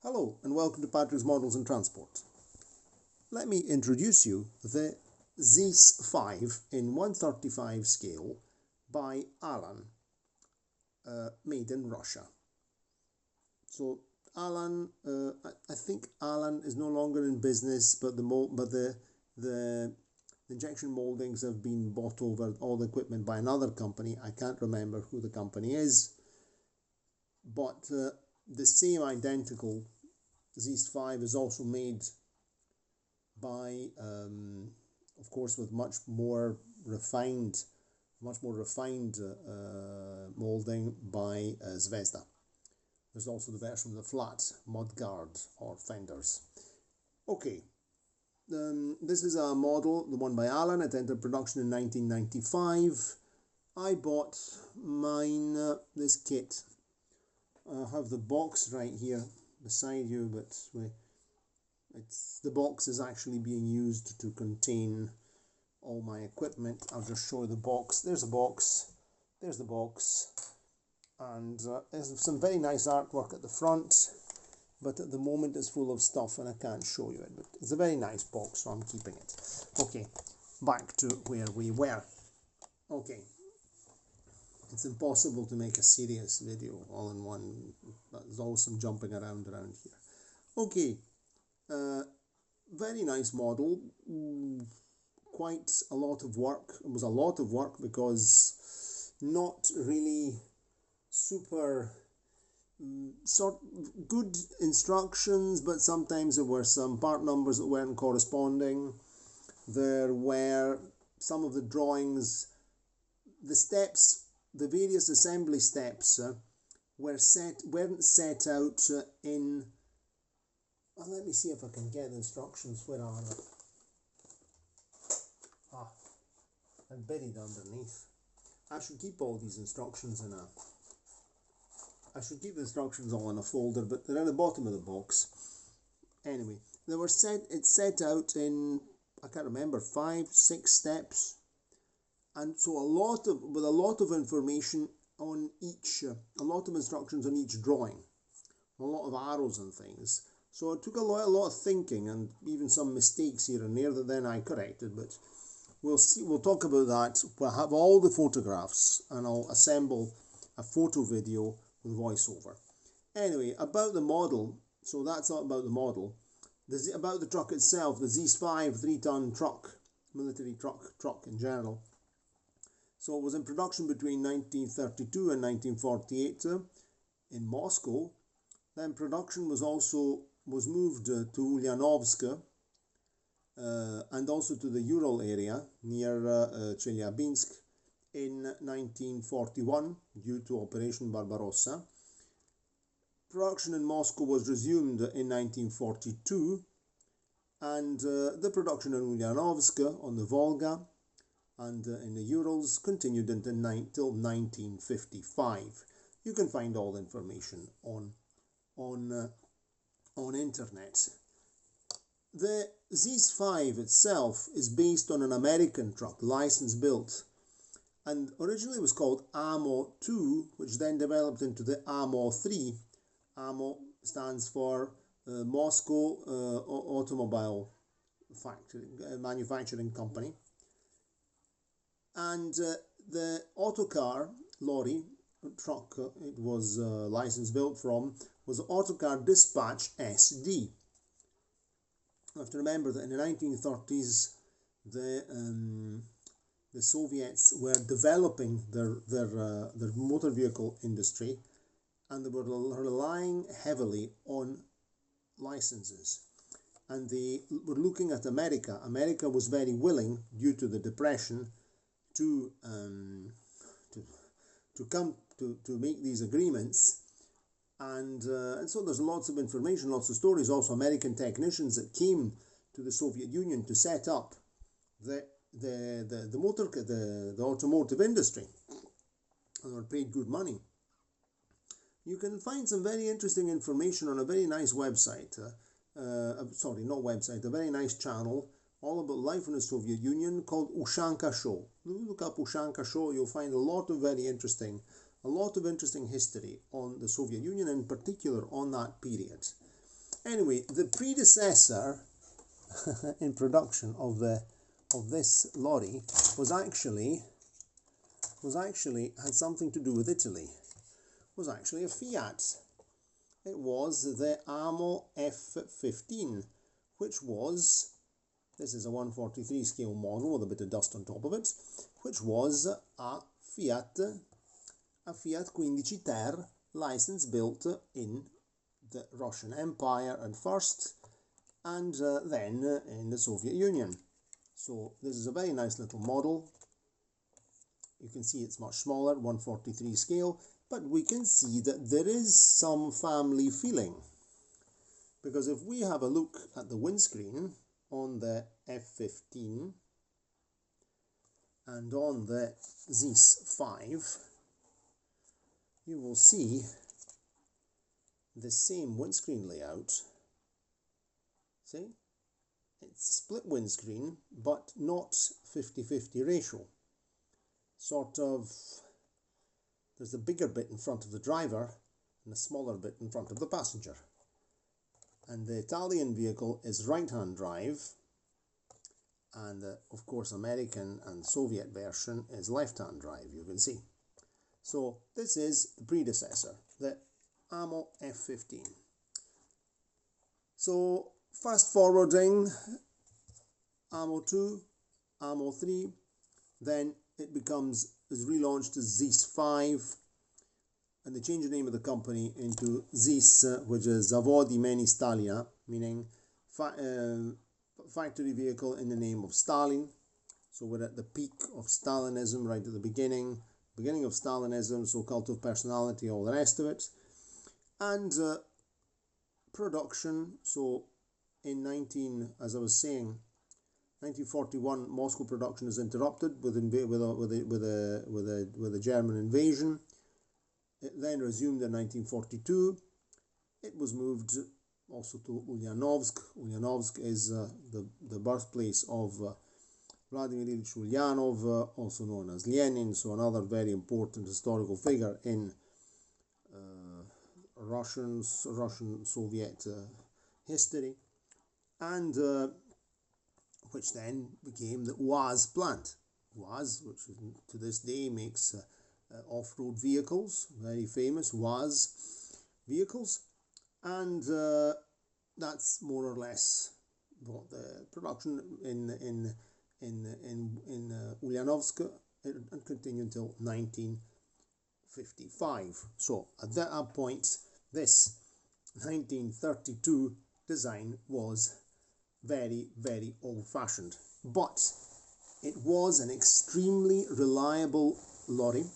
Hello and welcome to Patrick's Models in Transport. Let me introduce you the ZIS 5 in 135 scale by Alan, made in Russia. So Alan, I think Alan is no longer in business, but the injection moldings have been bought over all the equipment by another company. I can't remember who the company is, but the same identical ZIS 5 is also made by, of course, with much more refined molding by Zvezda. There's also the version with the flat mudguard or fenders. Okay, this is a model, the one by Alan. It entered production in 1995. I bought mine, this kit. I have the box right here beside you, but the box is actually being used to contain all my equipment. I'll just show you the box. There's a box, there's the box, and there's some very nice artwork at the front, but at the moment it's full of stuff and I can't show you it, but it's a very nice box, so I'm keeping it. Okay, back to where we were. Okay, it's impossible to make a serious video all in one. There's always some jumping around here. Okay, very nice model. Quite a lot of work. It was a lot of work because not really super good instructions, but sometimes there were some part numbers that weren't corresponding. There were some of the drawings, the steps, the various assembly steps weren't set out in. Well, let me see if I can get the instructions. Where are they? They're buried underneath. I should keep all these instructions in a. I should keep the instructions all in a folder, but they're at the bottom of the box. Anyway, they were it's set out in, I can't remember, 5, 6 steps. And so with a lot of information on each, a lot of instructions on each drawing, a lot of arrows and things. So it took a lot of thinking and even some mistakes here and there that then I corrected. But we'll see. We'll talk about that. We'll have all the photographs and I'll assemble a photo video with voiceover. Anyway, about the model. So that's all about the model. About the truck itself, the ZIS 5 3-ton truck, military truck in general. So it was in production between 1932 and 1948 in Moscow. Then production was moved to Ulyanovsk and also to the Ural area near Chelyabinsk in 1941 due to Operation Barbarossa. Production in Moscow was resumed in 1942, and the production in Ulyanovsk on the Volga and in the Urals continued until 1955. You can find all the information on internet. The ZIS 5 itself is based on an American truck, license built, and originally was called AMO 2, which then developed into the AMO 3. AMO stands for Moscow Automobile Factory, Manufacturing Company. And the autocar lorry truck it was license built from was the Autocar Dispatch SD. You have to remember that in the 1930s the Soviets were developing their motor vehicle industry, and they were relying heavily on licenses. And they were looking at America. America was very willing, due to the Depression, to make these agreements, and so there's lots of information, lots of stories. Also, American technicians that came to the Soviet Union to set up the automotive industry, and were paid good money. You can find some very interesting information on a very nice website. Sorry, not website, a very nice channel all about life in the Soviet Union called Ushanka Show. Look up Ushanka Show, you'll find a lot of interesting history on the Soviet Union, in particular on that period. Anyway, the predecessor in production of this lorry was actually had something to do with Italy. Was actually a Fiat. It was the Amo F15, which was, this is a 143 scale model with a bit of dust on top of it, which was a Fiat 15 Ter license built in the Russian Empire at first, and then in the Soviet Union. So this is a very nice little model. You can see it's much smaller, 143 scale, but we can see that there is some family feeling. Because if we have a look at the windscreen on the F15 and on the ZIS 5, you will see the same windscreen layout. See? It's split windscreen, but not 50-50 ratio. Sort of, there's a bigger bit in front of the driver and a smaller bit in front of the passenger. And the Italian vehicle is right-hand drive, and the, of course, American and Soviet version is left-hand drive, you can see. So this is the predecessor, the Amo F15. So fast forwarding, Amo 2, Amo 3, then it is relaunched as ZIS 5, and they change the name of the company into ZIS, which is Zavodi Imeni Stalina, meaning factory vehicle in the name of Stalin. So we're at the peak of Stalinism, right at the beginning of Stalinism, so cult of personality, all the rest of it. And production, so in as I was saying, 1941, Moscow production is interrupted with a German invasion. It then resumed in 1942. It was moved also to Ulyanovsk. Ulyanovsk is the birthplace of Vladimir Ilyich Ulyanov, also known as Lenin, so another very important historical figure in Russian-Soviet history, and which then became the UAZ plant. UAZ, which to this day makes off-road vehicles, very famous UAZ vehicles, and that's more or less what the production in Ulyanovsk and continued until 1955. So at that point, this 1932 design was very, very old-fashioned, but it was an extremely reliable lorry,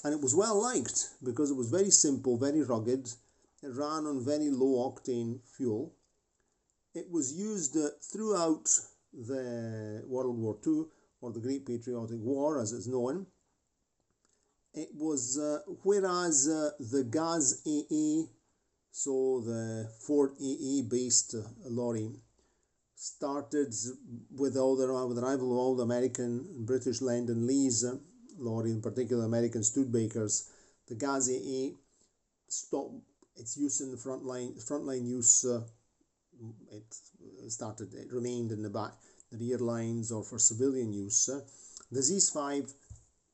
and it was well liked because it was very simple, very rugged. It ran on very low octane fuel. It was used throughout the World War II, or the Great Patriotic War as it's known. It was, whereas the Gaz AA, so the Ford AA based lorry, started with the arrival of all the American and British Lend and Lease lorry, in particular American Studebakers. The Gaz AA stopped its use in the frontline use. It remained in the rear lines or for civilian use. The ZIS 5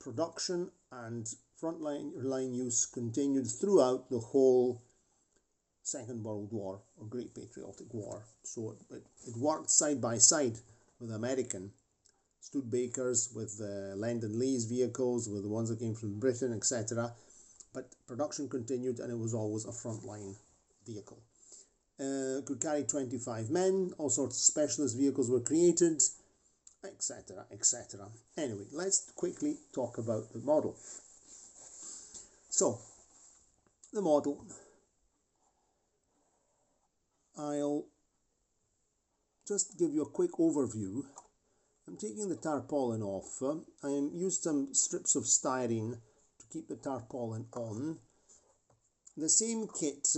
production and frontline use continued throughout the whole Second World War or Great Patriotic War. So it worked side by side with American Studebakers, with the Lend and Lease vehicles, with the ones that came from Britain, etc. But production continued, and it was always a frontline vehicle. Could carry 25 men, all sorts of specialist vehicles were created, etc., etc. Anyway, let's quickly talk about the model. So, the model, I'll just give you a quick overview. I'm taking the tarpaulin off. I used some strips of styrene to keep the tarpaulin on. The same kit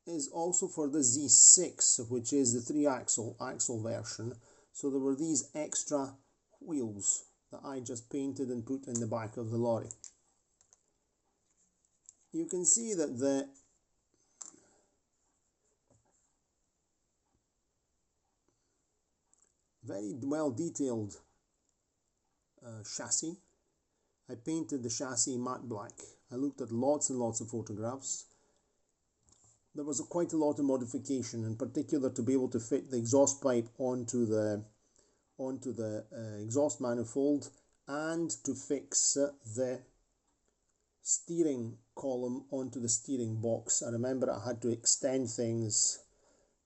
is also for the ZIS 6, which is the 3-axle version. So there were these extra wheels that I just painted and put in the back of the lorry. You can see that very well detailed chassis. I painted the chassis matte black. I looked at lots and lots of photographs. There was quite a lot of modification, in particular to be able to fit the exhaust pipe onto the exhaust manifold, and to fix the steering column onto the steering box. I remember I had to extend things.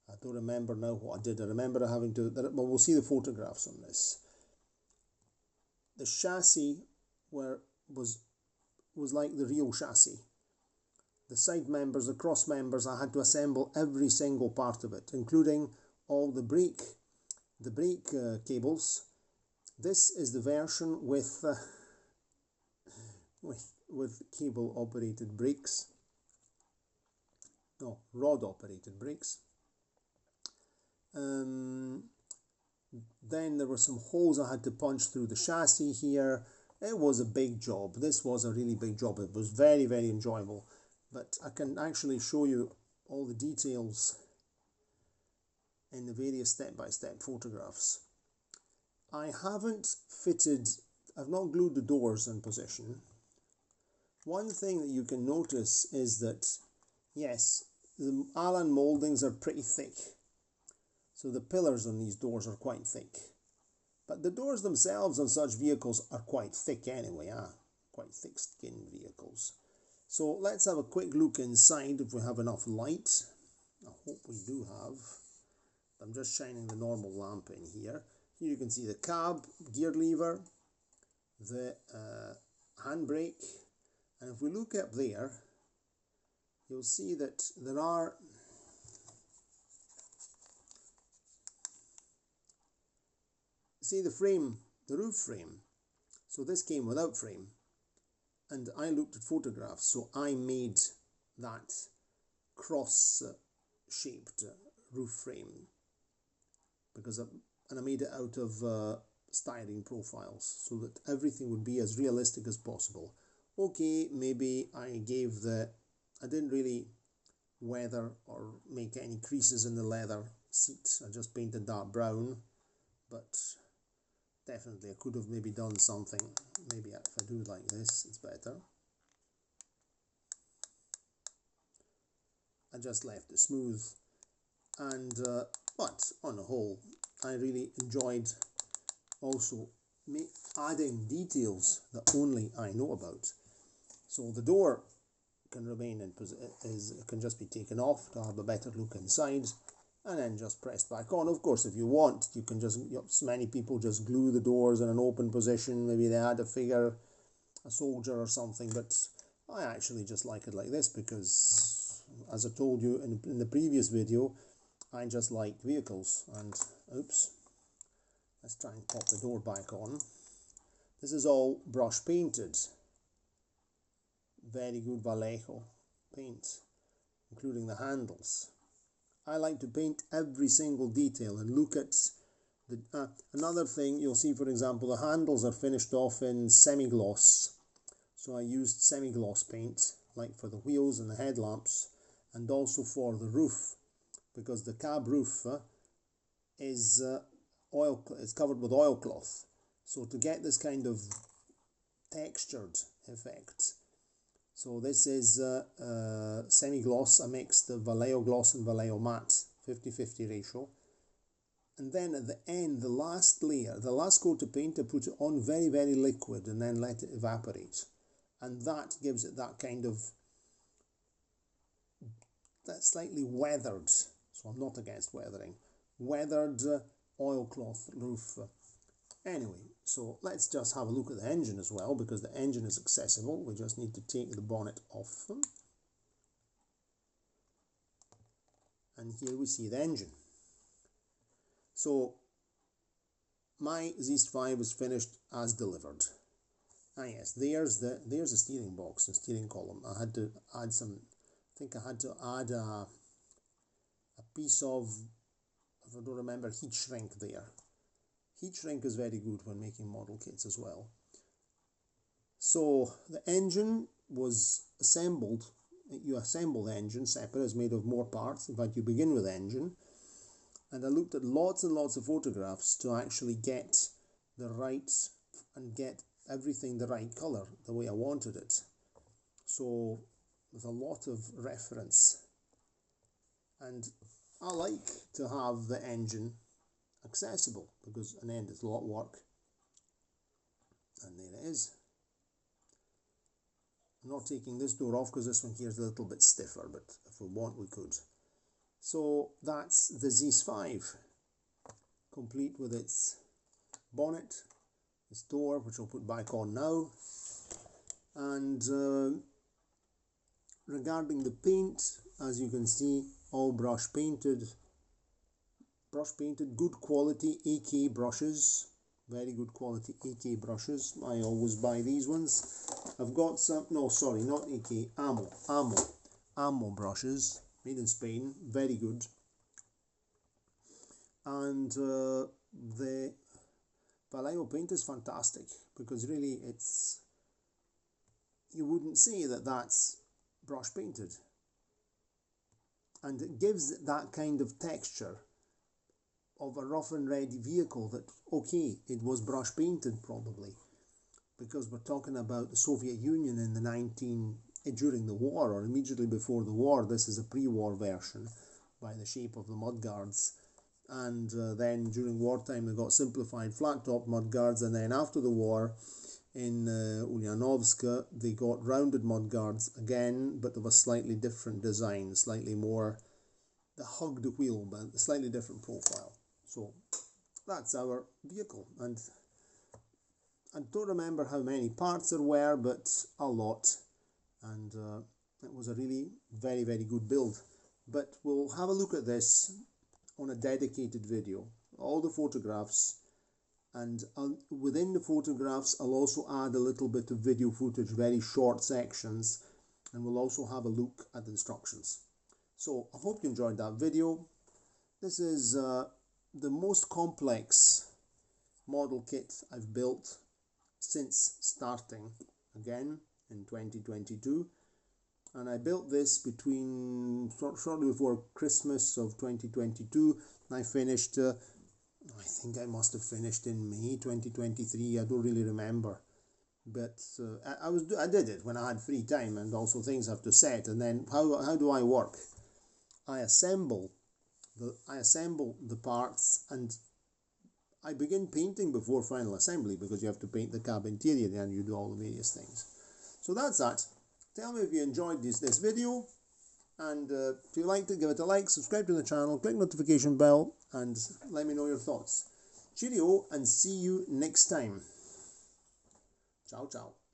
I don't remember now what I did. I remember having to, well, we'll see the photographs on this. The chassis was like the real chassis. The side members, the cross members, I had to assemble every single part of it, including all the brake cables. This is the version with cable operated brakes. No, rod operated brakes. Then there were some holes I had to punch through the chassis here. It was a big job. This was a really big job. It was very, very enjoyable. But I can actually show you all the details in the various step-by-step photographs. I've not glued the doors in position. One thing that you can notice is that, yes, the Allen mouldings are pretty thick. So the pillars on these doors are quite thick. But the doors themselves on such vehicles are quite thick anyway, quite thick-skinned vehicles. So let's have a quick look inside if we have enough light. I hope we do have. I'm just shining the normal lamp in here. Here you can see the cab, gear lever, the handbrake. And if we look up there, you'll see that there are see the frame, the roof frame. So this came without frame, and I looked at photographs, so I made that cross-shaped roof frame and I made it out of styrene profiles so that everything would be as realistic as possible. Okay, maybe I didn't really weather or make any creases in the leather seat. I just painted that brown, but definitely I could have maybe done something. Maybe if I do it like this, it's better. I just left it smooth, and but on the whole, I really enjoyed also adding details that only I know about. So the door can remain in can just be taken off to have a better look inside, and then just pressed back on. Of course, if you want, you can just, many people just glue the doors in an open position. Maybe they add a figure, a soldier or something, but I actually just like it like this because, as I told you in the previous video, I just like vehicles. And oops, let's try and pop the door back on. This is all brush painted. Very good Vallejo paint, including the handles. I like to paint every single detail and look at the another thing you'll see, for example, the handles are finished off in semi-gloss. So I used semi-gloss paint, like for the wheels and the headlamps, and also for the roof, because the cab roof is covered with oilcloth. So to get this kind of textured effect, so this is semi-gloss. I mixed the Vallejo gloss and Vallejo matte, 50-50 ratio. And then at the end, the last layer, the last coat of paint, I put it on very, very liquid and then let it evaporate. And that gives it that kind of, that slightly weathered, so I'm not against weathering, weathered oilcloth roof. Anyway, so let's just have a look at the engine as well, because the engine is accessible. We just need to take the bonnet off. And here we see the engine. So my ZIS 5 was finished as delivered. Ah yes, there's the steering box and steering column. I had to add some, I think I had to add a piece of, if I don't remember, heat shrink there. Heat shrink is very good when making model kits as well. So the engine was assembled. You assemble the engine separate, it's made of more parts. In fact, you begin with the engine. and I looked at lots and lots of photographs to actually get the right and get everything the right colour, the way I wanted it. So there's a lot of reference, and I like to have the engine accessible because in the end it's a lot of work. And there it is. I'm not taking this door off because this one here is a little bit stiffer, but if we want we could. So that's the ZIS 5, complete with its bonnet, its door, which I'll put back on now. And regarding the paint, as you can see, all brush painted, good quality AK brushes, very good quality AK brushes. I always buy these ones. I've got some, no sorry, not AK, ammo brushes, made in Spain, very good. And the Vallejo paint is fantastic because really it's, you wouldn't say that that's brush painted, and it gives that kind of texture of a rough and ready vehicle that, okay, it was brush painted probably, because we're talking about the Soviet Union in the during the war or immediately before the war. This is a pre-war version by the shape of the mudguards, and then during wartime they got simplified flat top mudguards, and then after the war in Ulyanovsk they got rounded mudguards again, but of a slightly different design, slightly more, they hugged the wheel, but a slightly different profile. So that's our vehicle, and I don't remember how many parts there were, but a lot, and it was a really very, very good build. But we'll have a look at this on a dedicated video, all the photographs, and within the photographs I'll also add a little bit of video footage, very short sections, and we'll also have a look at the instructions. So I hope you enjoyed that video. This is the most complex model kit I've built since starting again in 2022, and I built this between shortly before Christmas of 2022. I finished I think I must have finished in May 2023, I don't really remember, but I did it when I had free time, and also things have to set. And then how do I work? I assemble the parts, and I begin painting before final assembly, because you have to paint the cab interior and you do all the various things. So that's that. Tell me if you enjoyed this video, and if you liked it, give it a like, subscribe to the channel, click notification bell, and let me know your thoughts. Cheerio, and see you next time. Ciao, ciao.